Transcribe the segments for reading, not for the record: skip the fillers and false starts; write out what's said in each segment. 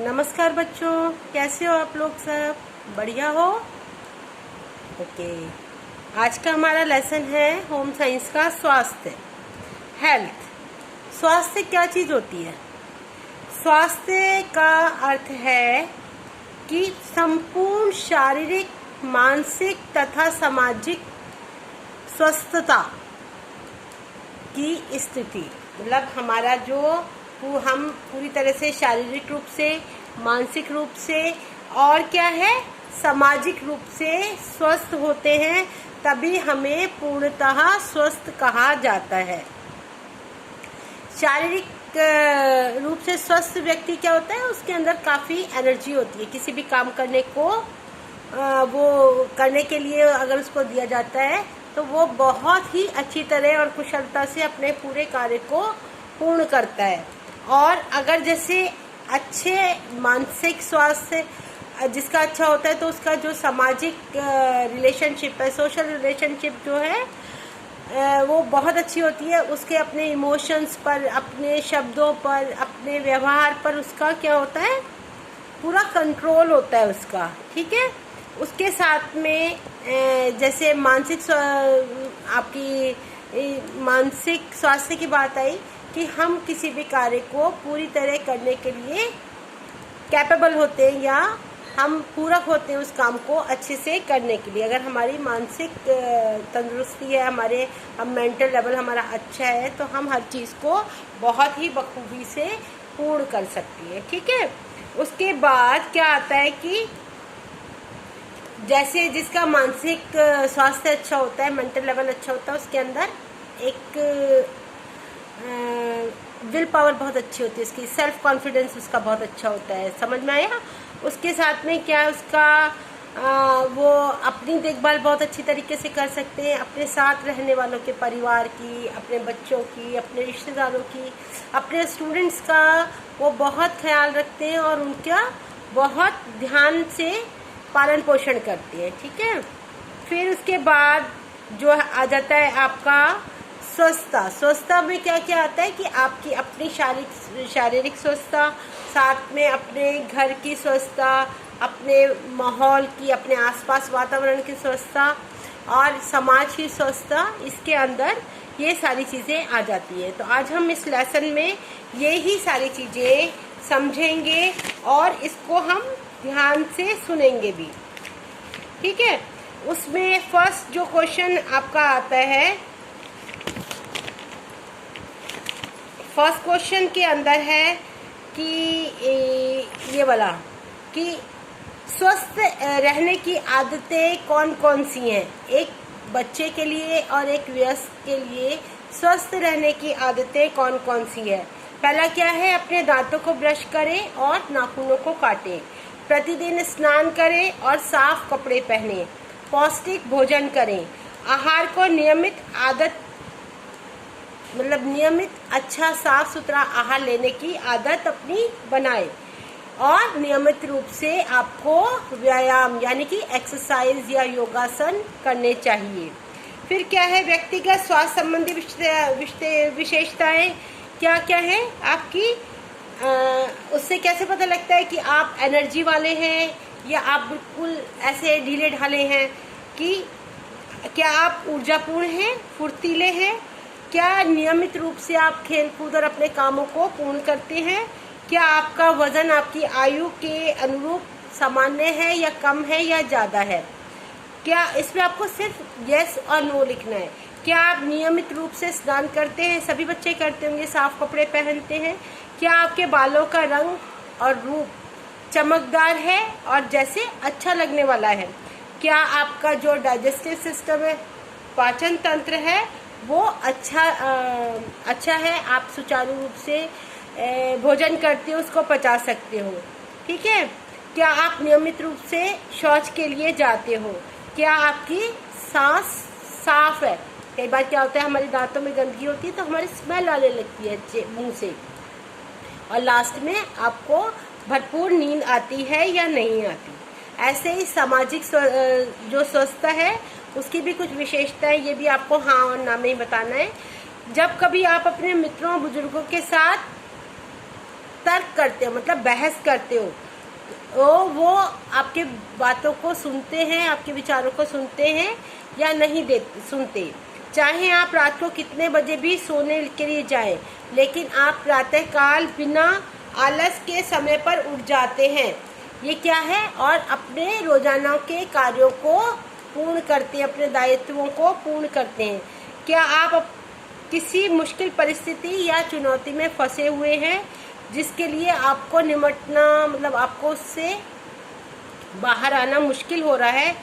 नमस्कार बच्चों, कैसे हो आप लोग? सब बढ़िया हो? ओके। आज का हमारा लेसन है होम साइंस का स्वास्थ्य, हेल्थ। स्वास्थ्य क्या चीज़ होती है? स्वास्थ्य का अर्थ है कि संपूर्ण शारीरिक, मानसिक तथा सामाजिक स्वस्थता की स्थिति। मतलब हमारा जो हम पूरी तरह से शारीरिक रूप से, मानसिक रूप से और क्या है, सामाजिक रूप से स्वस्थ होते हैं, तभी हमें पूर्णतः स्वस्थ कहा जाता है। शारीरिक रूप से स्वस्थ व्यक्ति क्या होता है? उसके अंदर काफ़ी एनर्जी होती है। किसी भी काम करने को वो करने के लिए अगर उसको दिया जाता है तो वो बहुत ही अच्छी तरह और कुशलता से अपने पूरे कार्य को पूर्ण करता है। और अगर जैसे अच्छे मानसिक स्वास्थ्य जिसका अच्छा होता है तो उसका जो सामाजिक रिलेशनशिप है, सोशल रिलेशनशिप जो है वो बहुत अच्छी होती है। उसके अपने इमोशंस पर, अपने शब्दों पर, अपने व्यवहार पर उसका क्या होता है, पूरा कंट्रोल होता है उसका। ठीक है। उसके साथ में जैसे आपकी मानसिक स्वास्थ्य की बात आई कि हम किसी भी कार्य को पूरी तरह करने के लिए कैपेबल होते हैं या हम पूरक होते हैं उस काम को अच्छे से करने के लिए। अगर हमारी मानसिक तंदुरुस्ती है, हम मेंटल लेवल हमारा अच्छा है, तो हम हर चीज़ को बहुत ही बखूबी से पूर्ण कर सकती है। ठीक है। उसके बाद क्या आता है कि जैसे जिसका मानसिक स्वास्थ्य अच्छा होता है, मेंटल लेवल अच्छा होता है, उसके अंदर एक विल पावर बहुत अच्छी होती है, उसकी सेल्फ कॉन्फिडेंस उसका बहुत अच्छा होता है। समझ में आया? उसके साथ में क्या है, उसका वो अपनी देखभाल बहुत अच्छी तरीके से कर सकते हैं, अपने साथ रहने वालों के परिवार की, अपने बच्चों की, अपने रिश्तेदारों की, अपने स्टूडेंट्स का वो बहुत ख्याल रखते हैं और उनका बहुत ध्यान से पालन पोषण करते हैं। ठीक है। फिर उसके बाद जो आ जाता है आपका स्वस्थता। स्वस्थता में क्या क्या आता है कि आपकी अपनी शारीरिक स्वस्थता, साथ में अपने घर की स्वस्थता, अपने माहौल की, अपने आसपास वातावरण की स्वस्थता और समाज की स्वस्थता, इसके अंदर ये सारी चीज़ें आ जाती है। तो आज हम इस लेसन में ये ही सारी चीज़ें समझेंगे और इसको हम ध्यान से सुनेंगे भी। ठीक है। उसमें फर्स्ट जो क्वेश्चन आपका आता है, फर्स्ट क्वेश्चन के अंदर है कि ये वाला कि स्वस्थ रहने की आदतें कौन कौन सी हैं। एक बच्चे के लिए और एक वयस्क के लिए स्वस्थ रहने की आदतें कौन कौन सी है। पहला क्या है, अपने दांतों को ब्रश करें और नाखूनों को काटें, प्रतिदिन स्नान करें और साफ कपड़े पहनें, पौष्टिक भोजन करें, आहार को नियमित अच्छा साफ सुथरा आहार लेने की आदत अपनी बनाएं और नियमित रूप से आपको व्यायाम यानी कि एक्सरसाइज या योगासन करने चाहिए। फिर क्या है, व्यक्तिगत स्वास्थ्य संबंधी विशेषताएं क्या क्या है आपकी, उससे कैसे पता लगता है कि आप एनर्जी वाले हैं या आप बिल्कुल ऐसे ढीले ढाले हैं, कि क्या आप ऊर्जापूर्ण हैं, फुर्तीले हैं, क्या नियमित रूप से आप खेल कूद और अपने कामों को पूर्ण करते हैं, क्या आपका वजन आपकी आयु के अनुरूप सामान्य है या कम है या ज़्यादा है। क्या इसमें आपको सिर्फ यस और नो लिखना है। क्या आप नियमित रूप से स्नान करते हैं, सभी बच्चे करते होंगे, साफ कपड़े पहनते हैं। क्या आपके बालों का रंग और रूप चमकदार है और जैसे अच्छा लगने वाला है। क्या आपका जो डाइजेस्टिव सिस्टम है, पाचन तंत्र है, वो अच्छा है, आप सुचारू रूप से भोजन करते हो, उसको पचा सकते हो। ठीक है। क्या आप नियमित रूप से शौच के लिए जाते हो। क्या आपकी सांस साफ है। कई बार क्या होता है, हमारे दांतों में गंदगी होती है तो हमारी स्मेल आने लगती है मुंह से। और लास्ट में आपको भरपूर नींद आती है या नहीं आती। ऐसे ही सामाजिक जो स्वस्थता है उसकी भी कुछ विशेषताएं, ये भी आपको हाँ और ना में ही बताना है। जब कभी आप अपने मित्रों बुजुर्गों के साथ तर्क करते हो, मतलब बहस करते हो, वो आपके बातों को सुनते हैं, आपके विचारों को सुनते हैं या नहीं सुनते। चाहे आप रात को कितने बजे भी सोने के लिए जाएं, लेकिन आप प्रातःकाल बिना आलस के समय पर उठ जाते हैं। ये क्या है? और अपने रोजाना के कार्यों को पूर्ण करते हैं, अपने दायित्वों को पूर्ण करते हैं। क्या आप किसी मुश्किल परिस्थिति या चुनौती में फंसे हुए हैं जिसके लिए आपको निपटना, मतलब आपको उससे बाहर आना मुश्किल हो रहा है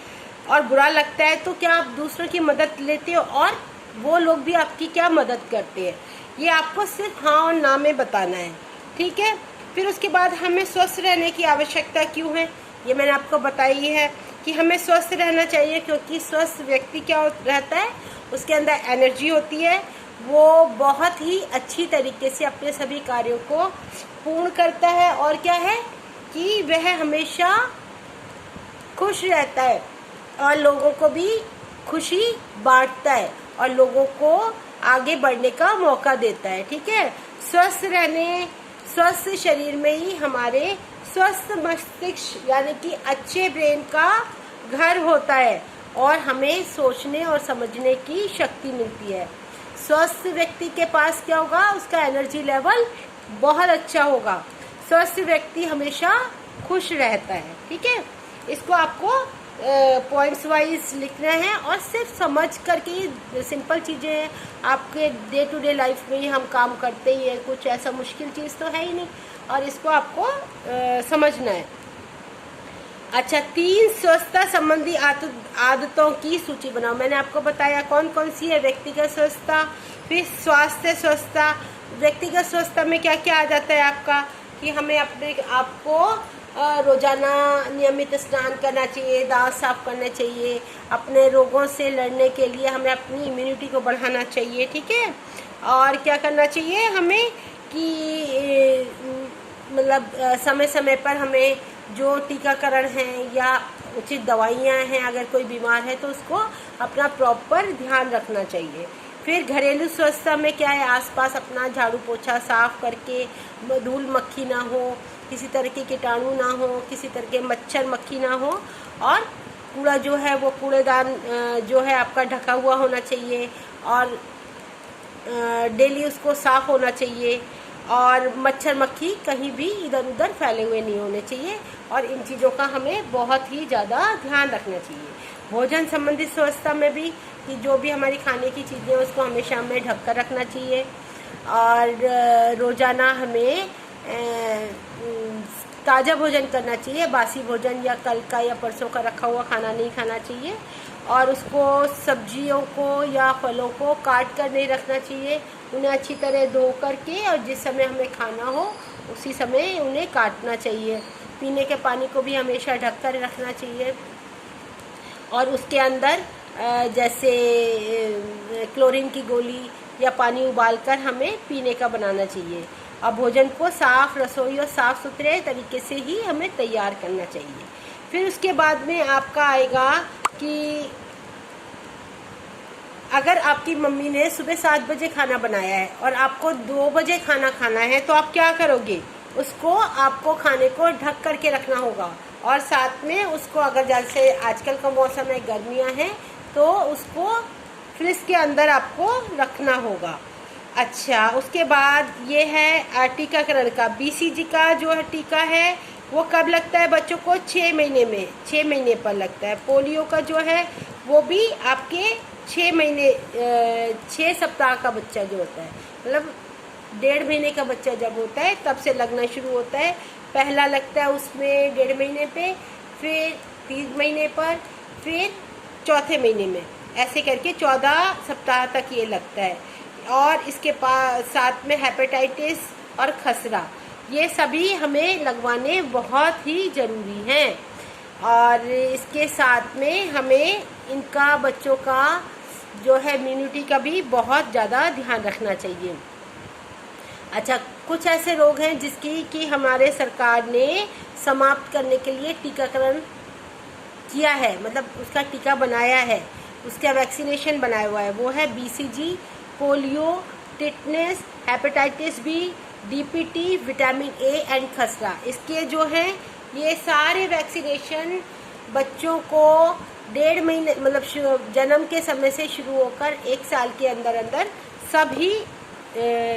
और बुरा लगता है, तो क्या आप दूसरों की मदद लेते हो और वो लोग भी आपकी क्या मदद करते हैं? ये आपको सिर्फ हाँ और ना में बताना है, ठीक है। फिर उसके बाद हमें स्वस्थ रहने की आवश्यकता क्यों है, ये मैंने आपको बताई है कि हमें स्वस्थ रहना चाहिए, क्योंकि स्वस्थ व्यक्ति क्या रहता है, उसके अंदर एनर्जी होती है, वो बहुत ही अच्छी तरीके से अपने सभी कार्यों को पूर्ण करता है, और क्या है कि वह हमेशा खुश रहता है और लोगों को भी खुशी बांटता है और लोगों को आगे बढ़ने का मौका देता है, ठीक है। स्वस्थ शरीर में ही हमारे स्वस्थ मस्तिष्क यानी कि अच्छे ब्रेन का घर होता है और हमें सोचने और समझने की शक्ति मिलती है। स्वस्थ व्यक्ति के पास क्या होगा, उसका एनर्जी लेवल बहुत अच्छा होगा। स्वस्थ व्यक्ति हमेशा खुश रहता है, ठीक है। इसको आपको पॉइंट्स वाइज लिखना है और सिर्फ समझ करके, सिंपल चीज़ें हैं, आपके डे टू डे लाइफ में ही हम काम करते ही हैं, कुछ ऐसा मुश्किल चीज़ तो है ही नहीं, और इसको आपको समझना है। अच्छा, 3 स्वच्छता संबंधी आदतों की सूची बनाओ। मैंने आपको बताया कौन कौन सी है। व्यक्तिगत स्वच्छता, फिर स्वास्थ्य स्वच्छता। व्यक्तिगत स्वच्छता में क्या क्या आ जाता है आपका, कि हमें अपने आप को रोजाना नियमित स्नान करना चाहिए, दांत साफ करने चाहिए, अपने रोगों से लड़ने के लिए हमें अपनी इम्यूनिटी को बढ़ाना चाहिए, ठीक है। और क्या करना चाहिए हमें कि मतलब समय समय पर हमें जो टीकाकरण है या उचित दवाइयाँ हैं, अगर कोई बीमार है तो उसको अपना प्रॉपर ध्यान रखना चाहिए। फिर घरेलू स्वच्छता में क्या है, आसपास अपना झाड़ू पोछा साफ करके, धूल मक्खी ना हो, किसी तरह के कीटाणु ना हो, किसी तरह के मच्छर मक्खी ना हो, और कूड़ा जो है वो कूड़ेदान जो है आपका ढका हुआ होना चाहिए और डेली उसको साफ होना चाहिए, और मच्छर मक्खी कहीं भी इधर उधर फैले हुए नहीं होने चाहिए, और इन चीज़ों का हमें बहुत ही ज़्यादा ध्यान रखना चाहिए। भोजन संबंधी स्वच्छता में भी कि जो भी हमारी खाने की चीज़ें हैं उसको हमेशा हमें ढक कर रखना चाहिए, और रोज़ाना हमें ताज़ा भोजन करना चाहिए। बासी भोजन या कल का या परसों का रखा हुआ खाना नहीं खाना चाहिए, और उसको सब्जियों को या फलों को काट कर नहीं रखना चाहिए, उन्हें अच्छी तरह धो करके और जिस समय हमें खाना हो उसी समय उन्हें काटना चाहिए। पीने के पानी को भी हमेशा ढक कर रखना चाहिए, और उसके अंदर जैसे क्लोरीन की गोली या पानी उबालकर हमें पीने का बनाना चाहिए। और भोजन को साफ रसोई और साफ सुथरे तरीके से ही हमें तैयार करना चाहिए। फिर उसके बाद में आपका आएगा कि अगर आपकी मम्मी ने सुबह 7 बजे खाना बनाया है और आपको 2 बजे खाना खाना है, तो आप क्या करोगे, उसको आपको खाने को ढक करके रखना होगा, और साथ में उसको, अगर जैसे आजकल का मौसम है, गर्मियां हैं, तो उसको फ्रिज के अंदर आपको रखना होगा। अच्छा, उसके बाद ये है टीकाकरण का। BCG का जो है टीका है वो कब लगता है बच्चों को, 6 महीने में, 6 महीने पर लगता है। पोलियो का जो है वो भी आपके 6 सप्ताह का बच्चा जो होता है, मतलब 1.5 महीने का बच्चा जब होता है तब से लगना शुरू होता है। पहला लगता है उसमें 1.5 महीने पे, फिर 3 महीने पर, फिर 4थे महीने में, ऐसे करके 14 सप्ताह तक ये लगता है। और इसके साथ में हेपेटाइटिस और खसरा, ये सभी हमें लगवाने बहुत ही ज़रूरी हैं, और इसके साथ में हमें इनका बच्चों का जो है इम्यूनिटी का भी बहुत ज़्यादा ध्यान रखना चाहिए। अच्छा, कुछ ऐसे रोग हैं जिसकी कि हमारे सरकार ने समाप्त करने के लिए टीकाकरण किया है, मतलब उसका टीका बनाया है, उसका वैक्सीनेशन बनाया हुआ है। वो है BCG, polio, tetanus, hepatitis B, DPT, vitamin A and खसरा। इसके जो हैं ये सारे वैक्सीनेशन बच्चों को 1.5 महीने मतलब जन्म के समय से शुरू होकर 1 साल के अंदर अंदर सभी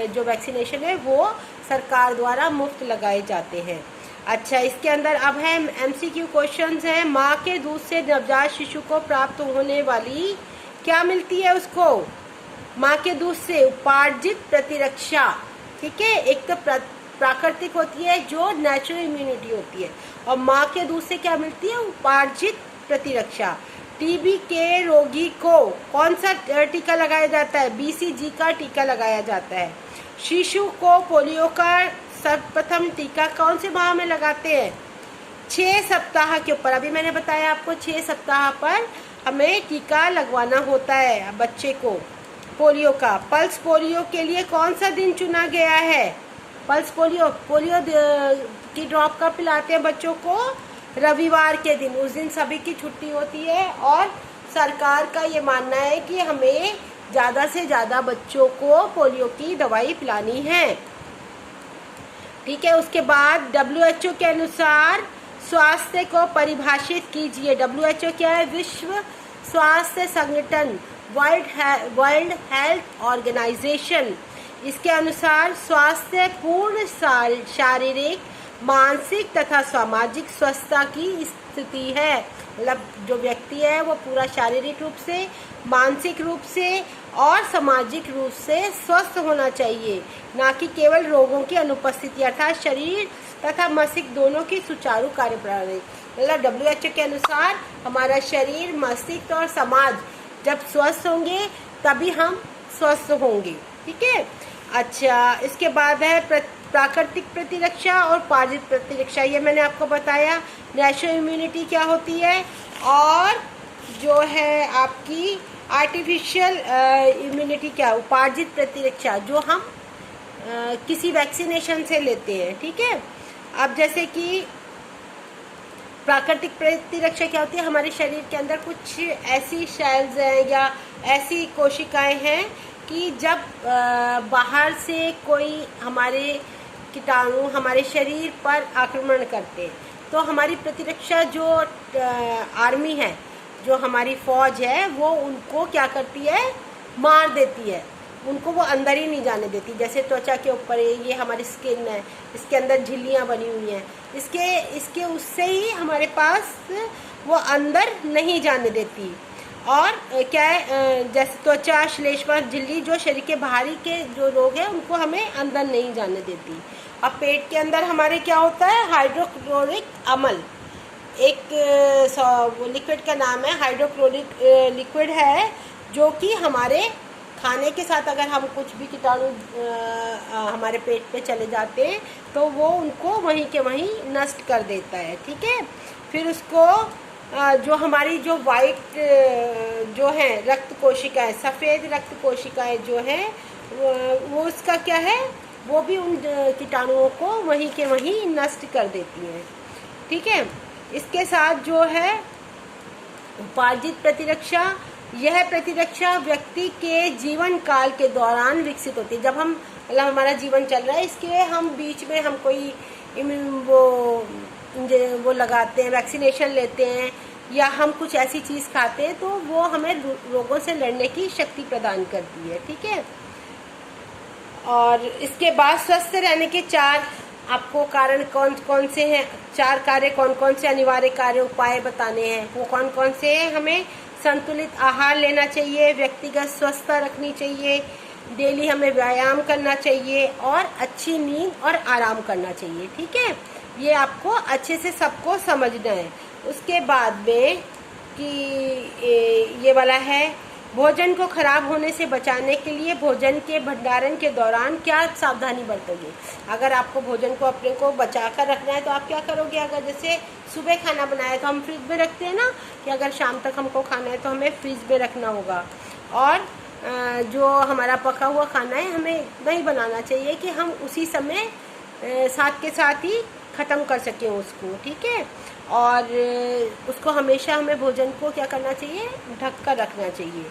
जो वैक्सीनेशन है वो सरकार द्वारा मुफ्त लगाए जाते हैं। अच्छा, इसके अंदर अब है MCQ क्वेश्चंस है। माँ के दूध से नवजात शिशु को प्राप्त होने वाली क्या मिलती है उसको? माँ के दूध से उपार्जित प्रतिरक्षा, ठीक है। एक तो प्राकृतिक होती है जो नेचुरल इम्यूनिटी होती है, और माँ के दूध से क्या मिलती है? उपार्जित प्रतिरक्षा। टीबी के रोगी को कौन सा टीका लगाया जाता है? BCG का टीका लगाया जाता है। शिशु को पोलियो का सर्वप्रथम टीका कौन से माह में लगाते हैं? 6 सप्ताह के ऊपर। अभी मैंने बताया आपको 6 सप्ताह पर हमें टीका लगवाना होता है बच्चे को पोलियो का। पल्स पोलियो के लिए कौन सा दिन चुना गया है? पल्स पोलियो की ड्रॉप कब पिलाते हैं बच्चों को? रविवार के दिन। उस दिन सभी की छुट्टी होती है और सरकार का ये मानना है कि हमें ज़्यादा से ज़्यादा बच्चों को पोलियो की दवाई पिलानी है, ठीक है। उसके बाद WHO के अनुसार स्वास्थ्य को परिभाषित कीजिए। WHO क्या है? विश्व स्वास्थ्य संगठन, वर्ल्ड हेल्थ ऑर्गेनाइजेशन। इसके अनुसार स्वास्थ्य पूर्ण शारीरिक, मानसिक तथा सामाजिक स्वस्थता की स्थिति है। मतलब जो व्यक्ति है वो पूरा शारीरिक रूप से, मानसिक रूप से और सामाजिक रूप से स्वस्थ होना चाहिए, ना कि केवल रोगों की अनुपस्थिति, अर्थात शरीर तथा मस्तिष्क दोनों की सुचारू कार्यप्रणाली। मतलब WHO के अनुसार हमारा शरीर, मस्तिष्क और समाज जब स्वस्थ होंगे तभी हम स्वस्थ होंगे, ठीक है। अच्छा, इसके बाद है प्राकृतिक प्रतिरक्षा और उपार्जित प्रतिरक्षा। ये मैंने आपको बताया। नेचुरल इम्यूनिटी क्या होती है, और जो है आपकी आर्टिफिशियल इम्यूनिटी क्या? उपार्जित प्रतिरक्षा, जो हम किसी वैक्सीनेशन से लेते हैं, ठीक है। अब जैसे कि प्राकृतिक प्रतिरक्षा क्या होती है? हमारे शरीर के अंदर कुछ ऐसी सेल्स हैं या ऐसी कोशिकाएं हैं कि जब बाहर से कोई हमारे कीटाणु हमारे शरीर पर आक्रमण करते हैं तो हमारी प्रतिरक्षा जो आर्मी है, जो हमारी फौज है, वो उनको क्या करती है? मार देती है। उनको वो अंदर ही नहीं जाने देती। जैसे त्वचा के ऊपर ये हमारी स्किन है, इसके अंदर झिल्लियाँ बनी हुई हैं, इसके उससे ही हमारे पास वो अंदर नहीं जाने देती। और क्या है, जैसे त्वचा, श्लेष्मा झिल्ली जो शरीर के बाहरी के जो रोग हैं उनको हमें अंदर नहीं जाने देती। अब पेट के अंदर हमारे क्या होता है? हाइड्रोक्लोरिक अम्ल, एक लिक्विड का नाम है हाइड्रोक्लोरिक लिक्विड है, जो कि हमारे खाने के साथ अगर हम कुछ भी कीटाणु हमारे पेट पे चले जाते हैं तो वो उनको वहीं के वहीं नष्ट कर देता है, ठीक है। फिर उसको जो हमारी जो वाइट जो है रक्त कोशिकाएं, सफ़ेद रक्त कोशिकाएं जो हैं वो उसका क्या है? वो भी उन कीटाणुओं को वहीं के वहीं नष्ट कर देती हैं, ठीक है। इसके साथ जो है उपार्जित प्रतिरक्षा, यह प्रतिरक्षा व्यक्ति के जीवन काल के दौरान विकसित होती है। जब हम मतलब हमारा जीवन चल रहा है, इसके हम बीच में हम कोई वो लगाते हैं, वैक्सीनेशन लेते हैं, या हम कुछ ऐसी चीज़ खाते हैं तो वो हमें रोगों से लड़ने की शक्ति प्रदान करती है, ठीक है। और इसके बाद स्वस्थ रहने के 4 आपको कारण कौन कौन से हैं? 4 कार्य कौन कौन से अनिवार्य कार्य उपाय बताने हैं। वो कौन कौन से हैं? हमें संतुलित आहार लेना चाहिए, व्यक्तिगत स्वच्छता रखनी चाहिए, डेली हमें व्यायाम करना चाहिए और अच्छी नींद और आराम करना चाहिए, ठीक है। ये आपको अच्छे से सबको समझना है। उसके बाद में कि ये वाला है, भोजन को खराब होने से बचाने के लिए भोजन के भंडारण के दौरान क्या सावधानी बरतोगे? अगर आपको भोजन को अपने को बचा कर रखना है तो आप क्या करोगे? अगर जैसे सुबह खाना बनाया तो हम फ्रिज में रखते हैं ना, कि अगर शाम तक हमको खाना है तो हमें फ्रिज में रखना होगा। और जो हमारा पका हुआ खाना है हमें नहीं बनाना चाहिए कि हम उसी समय साथ के साथ ही ख़त्म कर सकें उसको, ठीक है। और उसको हमेशा हमें भोजन को क्या करना चाहिए? ढक कर रखना चाहिए।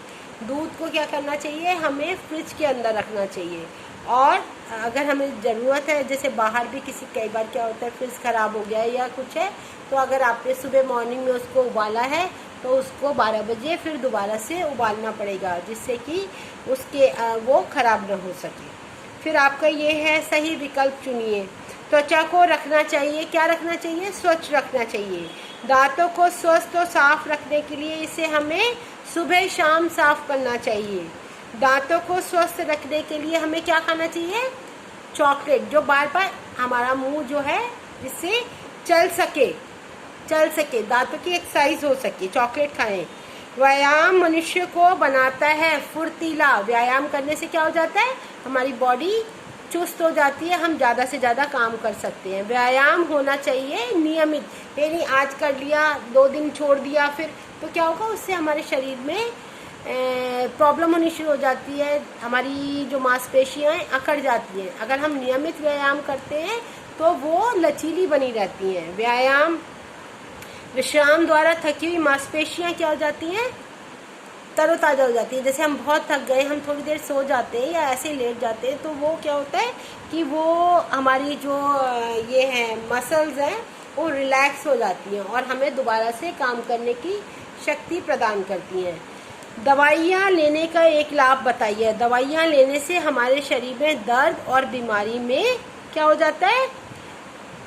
दूध को क्या करना चाहिए? हमें फ्रिज के अंदर रखना चाहिए। और अगर हमें ज़रूरत है, जैसे बाहर भी किसी कई बार क्या होता है फ्रिज ख़राब हो गया है या कुछ है, तो अगर आपने सुबह मॉर्निंग में उसको उबाला है तो उसको 12 बजे फिर दोबारा से उबालना पड़ेगा, जिससे कि उसके वो ख़राब न हो सके। फिर आपका ये है सही विकल्प चुनिए। त्वचा को रखना चाहिए, क्या रखना चाहिए? स्वच्छ रखना चाहिए। दांतों को स्वस्थ और साफ रखने के लिए इसे हमें सुबह शाम साफ करना चाहिए। दांतों को स्वस्थ रखने के लिए हमें क्या खाना चाहिए? चॉकलेट, जो बार बार हमारा मुंह जो है जिससे चल सके, दांतों की एक्सरसाइज हो सके, चॉकलेट खाएं। व्यायाम मनुष्य को बनाता है फुर्तीला। व्यायाम करने से क्या हो जाता है? हमारी बॉडी चुस्त हो जाती है, हम ज़्यादा से ज़्यादा काम कर सकते हैं। व्यायाम होना चाहिए नियमित, ये नहीं आज कर लिया 2 दिन छोड़ दिया फिर, तो क्या होगा? उससे हमारे शरीर में प्रॉब्लम होनी शुरू हो जाती है, हमारी जो मांसपेशियाँ हैं अकड़ जाती हैं। अगर हम नियमित व्यायाम करते हैं तो वो लचीली बनी रहती हैं। विश्राम द्वारा थकी हुई मांसपेशियाँ क्या हो जाती हैं? तरोताज़ा हो जाती है। जैसे हम बहुत थक गए, हम थोड़ी देर सो जाते हैं या ऐसे लेट जाते हैं, तो वो क्या होता है कि वो हमारी जो ये है मसल्स हैं वो रिलैक्स हो जाती हैं और हमें दोबारा से काम करने की शक्ति प्रदान करती हैं। दवाइयाँ लेने का एक लाभ बताइए। दवाइयाँ लेने से हमारे शरीर में दर्द और बीमारी में क्या हो जाता है?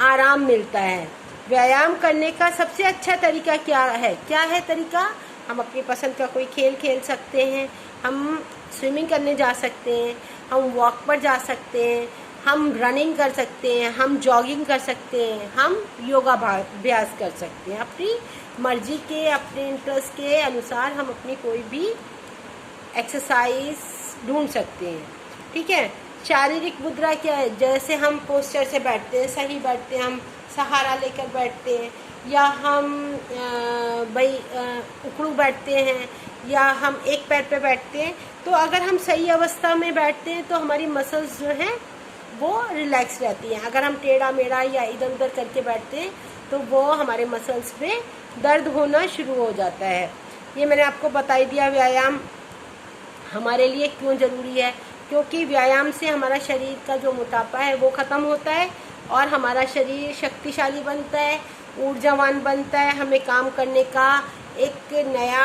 आराम मिलता है। व्यायाम करने का सबसे अच्छा तरीका क्या है? तरीका? हम अपनी पसंद का कोई खेल खेल सकते हैं, हम स्विमिंग करने जा सकते हैं, हम वॉक पर जा सकते हैं, हम रनिंग कर सकते हैं, हम जॉगिंग कर सकते हैं, हम योगा अभ्यास कर सकते हैं। अपनी मर्जी के, अपने इंटरेस्ट के अनुसार हम अपनी कोई भी एक्सरसाइज ढूंढ सकते हैं। ठीक है। शारीरिक मुद्रा क्या है? जैसे हम पोस्चर से बैठते हैं, सही बैठते हैं, हम सहारा लेकर बैठते हैं, या हम उखड़ू बैठते हैं, या हम एक पैर पे बैठते हैं। तो अगर हम सही अवस्था में बैठते हैं तो हमारी मसल्स जो हैं वो रिलैक्स रहती हैं। अगर हम टेढ़ा मेढ़ा या इधर उधर करके बैठते हैं तो वो हमारे मसल्स पे दर्द होना शुरू हो जाता है। ये मैंने आपको बता ही दिया व्यायाम हमारे लिए क्यों ज़रूरी है, क्योंकि व्यायाम से हमारा शरीर का जो मोटापा है वो ख़त्म होता है और हमारा शरीर शक्तिशाली बनता है, ऊर्जावान बनता है। हमें काम करने का एक नया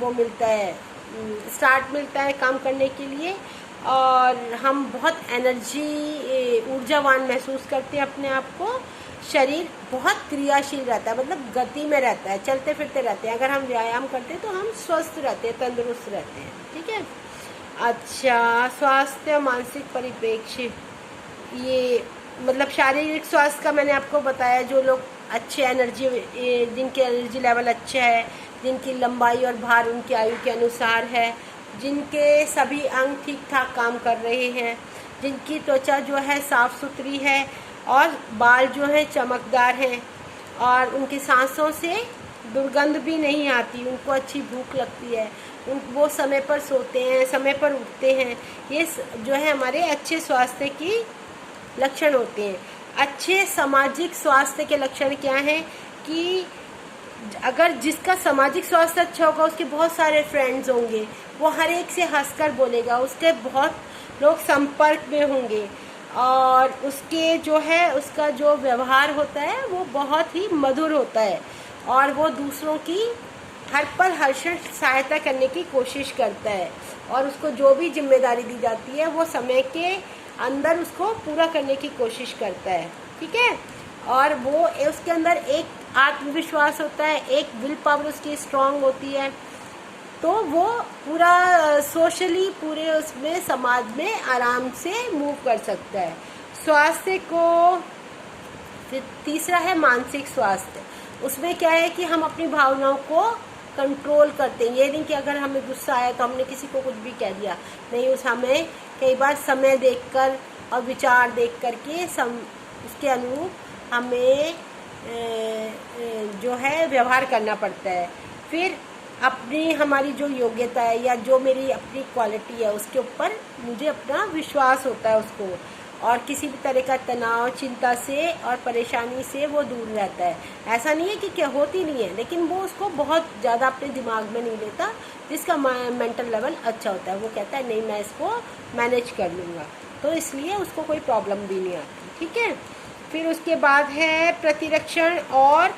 वो मिलता है, स्टार्ट मिलता है काम करने के लिए, और हम बहुत ऊर्जावान महसूस करते हैं अपने आप को। शरीर बहुत क्रियाशील रहता है, मतलब गति में रहता है, चलते फिरते रहते हैं। अगर हम व्यायाम करते हैं तो हम स्वस्थ रहते हैं, तंदुरुस्त रहते हैं। ठीक है। अच्छा, स्वास्थ्य मानसिक परिप्रेक्ष्य, ये मतलब शारीरिक स्वास्थ्य का मैंने आपको बताया। जो लोग अच्छे जिनके एनर्जी लेवल अच्छा है, जिनकी लंबाई और भार उनकी आयु के अनुसार है, जिनके सभी अंग ठीक ठाक काम कर रहे हैं, जिनकी त्वचा जो है साफ़ सुथरी है और बाल जो है चमकदार हैं, और उनकी सांसों से दुर्गंध भी नहीं आती, उनको अच्छी भूख लगती है, वो समय पर सोते हैं, समय पर उठते हैं। ये जो है हमारे अच्छे स्वास्थ्य की लक्षण होते हैं। अच्छे सामाजिक स्वास्थ्य के लक्षण क्या हैं कि अगर जिसका सामाजिक स्वास्थ्य अच्छा होगा उसके बहुत सारे फ्रेंड्स होंगे, वो हर एक से हंसकर बोलेगा, उसके बहुत लोग संपर्क में होंगे, और उसके जो है उसका जो व्यवहार होता है वो बहुत ही मधुर होता है, और वो दूसरों की हर पल हर क्षण सहायता करने की कोशिश करता है, और उसको जो भी जिम्मेदारी दी जाती है वो समय के अंदर उसको पूरा करने की कोशिश करता है। ठीक है। और वो उसके अंदर एक आत्मविश्वास होता है, एक विल पावर उसकी स्ट्रांग होती है, तो वो पूरा सोशली पूरे उसमें समाज में आराम से मूव कर सकता है। स्वास्थ्य को फिर तीसरा है मानसिक स्वास्थ्य। उसमें क्या है कि हम अपनी भावनाओं को कंट्रोल करते हैं। ये नहीं कि अगर हमें गुस्सा आया तो हमने किसी को कुछ भी कह दिया, नहीं, हमें कई बार समय देखकर और विचार देख कर के उसके अनुरूप हमें जो है व्यवहार करना पड़ता है। फिर हमारी जो योग्यता है या जो मेरी अपनी क्वालिटी है उसके ऊपर मुझे अपना विश्वास होता है उसको, और किसी भी तरह का तनाव, चिंता से और परेशानी से वो दूर रहता है। ऐसा नहीं है कि क्या होती नहीं है, लेकिन वो उसको बहुत ज़्यादा अपने दिमाग में नहीं लेता, जिसका मेंटल लेवल अच्छा होता है। वो कहता है नहीं, मैं इसको मैनेज कर लूँगा, तो इसलिए उसको कोई प्रॉब्लम भी नहीं आती। ठीक है। फिर उसके बाद है प्रतिरक्षण और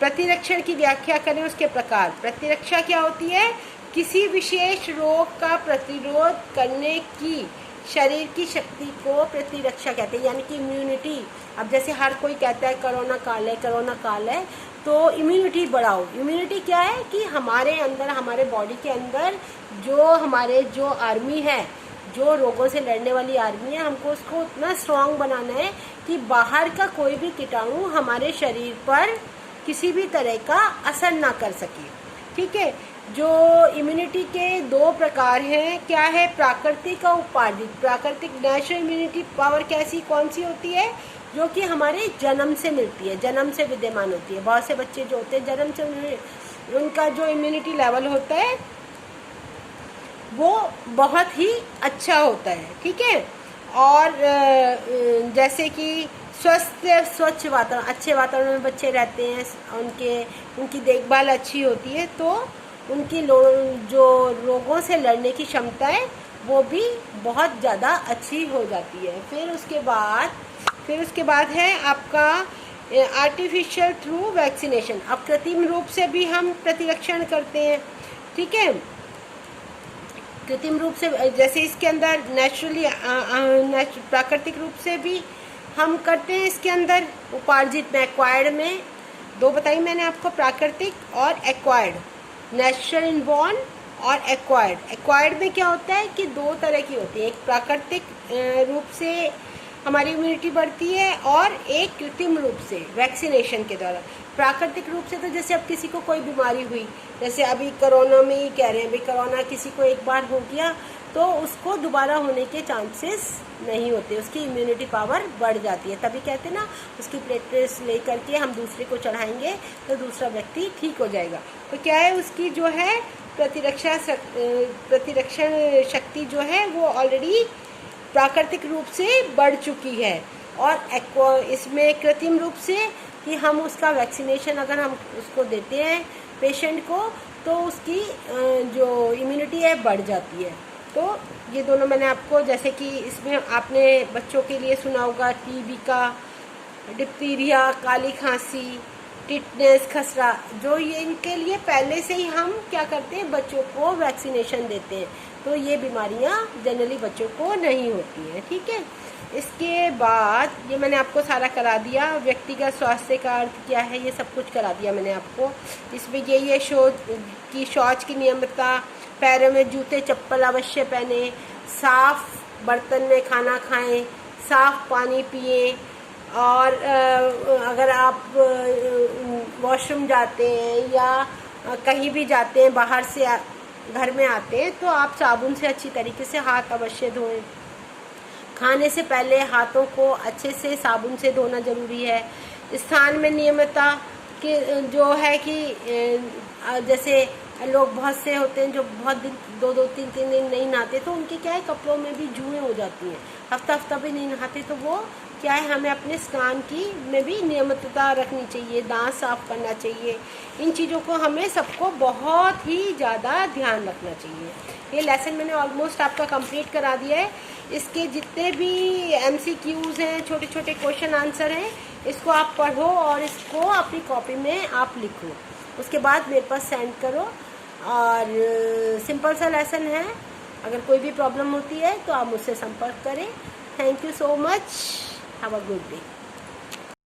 प्रतिरक्षण की व्याख्या करें, उसके प्रकार। प्रतिरक्षा क्या होती है? किसी विशेष रोग का प्रतिरोध करने की शरीर की शक्ति को प्रतिरक्षा कहते हैं, यानी कि इम्यूनिटी। अब जैसे हर कोई कहता है कोरोना काल है, कोरोना काल है, तो इम्यूनिटी बढ़ाओ। इम्यूनिटी क्या है कि हमारे अंदर, हमारे बॉडी के अंदर जो आर्मी है, जो रोगों से लड़ने वाली आर्मी है, हमको उसको उतना स्ट्रांग बनाना है कि बाहर का कोई भी कीटाणु हमारे शरीर पर किसी भी तरह का असर ना कर सके। ठीक है। जो इम्यूनिटी के 2 प्रकार हैं, क्या है? प्राकृतिक और उपार्जित। प्राकृतिक नेचुरल इम्यूनिटी पावर कौन सी होती है? जो कि हमारे जन्म से मिलती है, जन्म से विद्यमान होती है। बहुत से बच्चे जो होते हैं जन्म से, उनका जो इम्यूनिटी लेवल होता है वो बहुत ही अच्छा होता है। ठीक है। और जैसे कि स्वच्छ वातावरण, अच्छे वातावरण में बच्चे रहते हैं, उनकी देखभाल अच्छी होती है, तो उनकी जो रोगों से लड़ने की क्षमता है वो भी बहुत ज़्यादा अच्छी हो जाती है। फिर उसके बाद है आपका आर्टिफिशियल थ्रू वैक्सीनेशन। अब कृत्रिम रूप से भी हम प्रतिरक्षण करते हैं। ठीक है। कृत्रिम रूप से, जैसे इसके अंदर नेचुरली प्राकृतिक रूप से भी हम करते हैं। इसके अंदर उपार्जित में, एक्वायर्ड में 2 बताई मैंने आपको, प्राकृतिक और एक्वायर्ड, नेचुरल इनबॉर्न और एक्वायर्ड। एक्वायर्ड में क्या होता है कि 2 तरह की होती है, एक प्राकृतिक रूप से हमारी इम्यूनिटी बढ़ती है और एक कृत्रिम रूप से वैक्सीनेशन के द्वारा। प्राकृतिक रूप से तो जैसे अब किसी को कोई बीमारी हुई, जैसे अभी कोरोना में ही कह रहे हैं, अभी कोरोना किसी को एक बार हो गया तो उसको दोबारा होने के चांसेस नहीं होते, उसकी इम्यूनिटी पावर बढ़ जाती है। तभी कहते हैं ना, उसकी प्लेटलेट्स ले करके हम दूसरे को चढ़ाएंगे तो दूसरा व्यक्ति ठीक हो जाएगा। तो क्या है, उसकी जो है प्रतिरक्षण शक्ति जो है वो ऑलरेडी प्राकृतिक रूप से बढ़ चुकी है। और इसमें कृत्रिम रूप से कि हम उसका वैक्सीनेशन अगर हम उसको देते हैं पेशेंट को, तो उसकी जो इम्यूनिटी है बढ़ जाती है। तो ये दोनों मैंने आपको, जैसे कि इसमें आपने बच्चों के लिए सुना होगा टीबी का, डिप्थीरिया, काली खांसी, टिटनेस, खसरा, जो ये इनके लिए पहले से ही हम क्या करते हैं, बच्चों को वैक्सीनेशन देते हैं, तो ये बीमारियां जनरली बच्चों को नहीं होती हैं। ठीक है। इसके बाद ये मैंने आपको सारा करा दिया, व्यक्तिगत स्वास्थ्य का अर्थ क्या है ये सब कुछ करा दिया मैंने आपको। इसमें ये शौच की नियमितता, पैरों में जूते चप्पल अवश्य पहने, साफ बर्तन में खाना खाएं, साफ पानी पिएं, और अगर आप वॉशरूम जाते हैं या कहीं भी जाते हैं, बाहर से घर में आते हैं, तो आप साबुन से अच्छी तरीके से हाथ अवश्य धोएं। खाने से पहले हाथों को अच्छे से साबुन से धोना जरूरी है। स्थान में नियमितता कि जो है कि जैसे लोग बहुत से होते हैं जो बहुत दिन 2-3 दिन नहीं नहाते, तो उनके क्या है, कपड़ों में भी जुएँ हो जाती हैं, हफ्ता भी नहीं नहाते, तो वो क्या है, हमें अपने स्नान की में भी नियमितता रखनी चाहिए, दांत साफ करना चाहिए। इन चीज़ों को हमें सबको बहुत ही ज़्यादा ध्यान रखना चाहिए। ये लेसन मैंने ऑलमोस्ट आपका कंप्लीट करा दिया है। इसके जितने भी MCQs हैं, छोटे छोटे क्वेश्चन आंसर हैं, इसको आप पढ़ो और इसको अपनी कॉपी में आप लिखो, उसके बाद मेरे पास सेंड करो। और सिंपल सा लेसन है, अगर कोई भी प्रॉब्लम होती है तो आप मुझसे संपर्क करें। Thank you so much, have a good day.